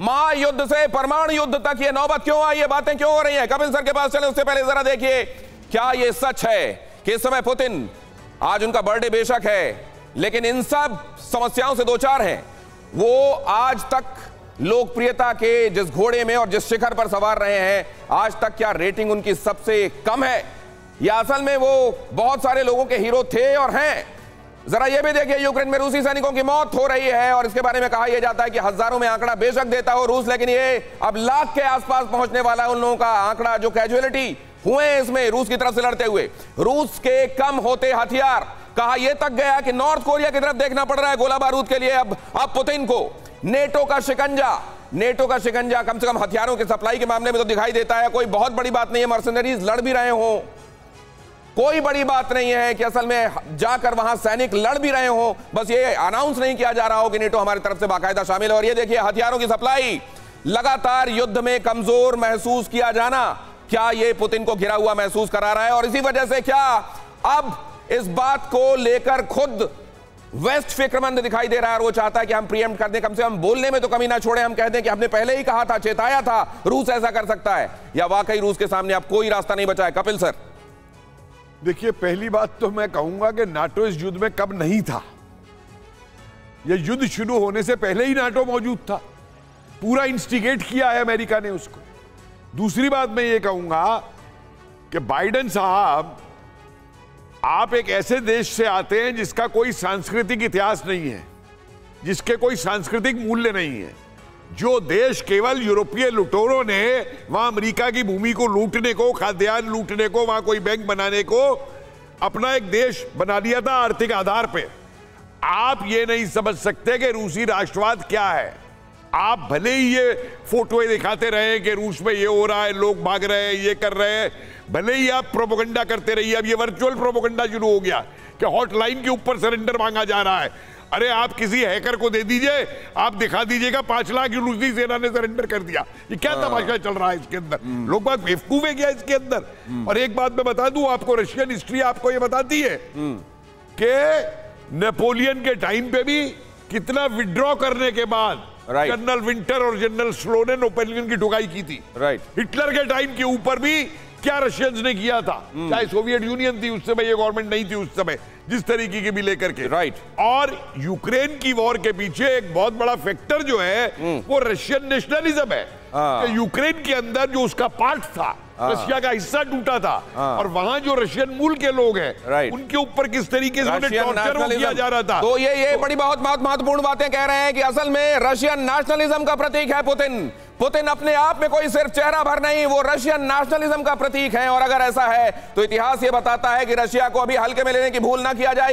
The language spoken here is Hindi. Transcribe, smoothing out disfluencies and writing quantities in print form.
महायुद्ध से परमाणु युद्ध तक ये नौबत क्यों आई, ये बातें क्यों हो रही हैं? कपिल सर के पास चले, उससे पहले जरा देखिए, क्या ये सच है कि इस समय पुतिन, आज उनका बर्थडे बेशक है, लेकिन इन सब समस्याओं से दो चार हैं। वो आज तक लोकप्रियता के जिस घोड़े में और जिस शिखर पर सवार रहे हैं, आज तक क्या रेटिंग उनकी सबसे कम है, या असल में वो बहुत सारे लोगों के हीरो थे और हैं? जरा ये भी देखिए, यूक्रेन में रूसी सैनिकों की मौत हो रही है और इसके बारे में कहा यह जाता है कि हजारों में आंकड़ा बेशक देता हो रूस, लेकिन ये अब लाख के आसपास पहुंचने वाला है उन लोगों का आंकड़ा जो कैजुअलिटी हुए हैं इसमें रूस की तरफ से लड़ते हुए। रूस के कम होते हथियार, कहा यह तक गया कि नॉर्थ कोरिया की तरफ देखना पड़ रहा है गोला बारूद के लिए अब पुतिन को। नेटो का शिकंजा कम से कम हथियारों के सप्लाई के मामले में तो दिखाई देता है, कोई बहुत बड़ी बात नहीं है, मर्सनरीज लड़ भी रहे हो, कोई बड़ी बात नहीं है कि असल में जाकर वहां सैनिक लड़ भी रहे हो, बस ये अनाउंस नहीं किया जा रहा हो कि नेटो हमारी तरफ से बाकायदा शामिल है। और ये देखिए, हथियारों की सप्लाई लगातार युद्ध में कमजोर महसूस किया जाना, क्या ये पुतिन को घिरा हुआ महसूस करा रहा है? और इसी वजह से क्या अब इस बात को लेकर खुद वेस्ट फिक्रमंद दिखाई दे रहा है और वो चाहता है कि हम प्रीएम्प्ट कर दें, कम से कम बोलने में तो कमी ना छोड़े, हम कह दें कि हमने पहले ही कहा था, चेताया था, रूस ऐसा कर सकता है, या वाकई रूस के सामने अब कोई रास्ता नहीं बचा है? कपिल सर देखिए, पहली बात तो मैं कहूंगा कि नाटो इस युद्ध में कब नहीं था। यह युद्ध शुरू होने से पहले ही नाटो मौजूद था, पूरा इंस्टिगेट किया है अमेरिका ने उसको। दूसरी बात मैं ये कहूंगा कि बाइडेन साहब, आप एक ऐसे देश से आते हैं जिसका कोई सांस्कृतिक इतिहास नहीं है, जिसके कोई सांस्कृतिक मूल्य नहीं है, जो देश केवल यूरोपीय लुटेरों ने वहां अमेरिका की भूमि को लूटने को, खाद्यान्न लूटने को, वहां कोई बैंक बनाने को अपना एक देश बना लिया था आर्थिक आधार पे। आप ये नहीं समझ सकते कि रूसी राष्ट्रवाद क्या है। आप भले ही ये फोटोएं दिखाते रहे कि रूस में ये हो रहा है, लोग भाग रहे हैं, ये कर रहे हैं, भले ही आप प्रोपेगेंडा करते रहिए। अब ये वर्चुअल प्रोपेगेंडा शुरू हो गया कि हॉटलाइन के ऊपर सरेंडर मांगा जा रहा है। अरे आप किसी हैकर को दे दीजिए, आप दिखा दीजिएगा 5 लाख रूसी सेना ने सरेंडर कर दिया। ये क्या तमाशा चल रहा है इसके अंदर? लोग बात बेवकूफ है क्या इसके अंदर? और एक बात मैं बता दूं आपको, रशियन हिस्ट्री आपको ये बताती है कि नेपोलियन के टाइम पे भी कितना विड्रॉ करने के बाद जनरल विंटर और जनरल स्लो ने नेपोलियन की ठुकाई की थी। हिटलर के टाइम के ऊपर भी क्या रशियंस ने किया था, चाहे सोवियत यूनियन थी उस समय, ये गवर्नमेंट नहीं थी उस समय, जिस तरीके की भी लेकर के। और यूक्रेन की वॉर के पीछे एक बहुत बड़ा फैक्टर जो है वो रशियन नेशनलिज्म है। कि यूक्रेन के अंदर जो उसका पार्ट था, रशिया का हिस्सा टूटा था, और वहां जो रशियन मूल के लोग हैं उनके ऊपर किस तरीके से टॉर्चर किया जा रहा था। तो ये बड़ी बहुत महत्वपूर्ण बातें कह रहे हैं कि असल में रशियन नेशनलिज्म का प्रतीक है पुतिन। पुतिन अपने आप में कोई सिर्फ चेहरा भर नहीं, वो रशियन नेशनलिज्म का प्रतीक है। और अगर ऐसा है तो इतिहास ये बताता है कि रशिया को अभी हल्के में लेने की भूल ना किया जाए।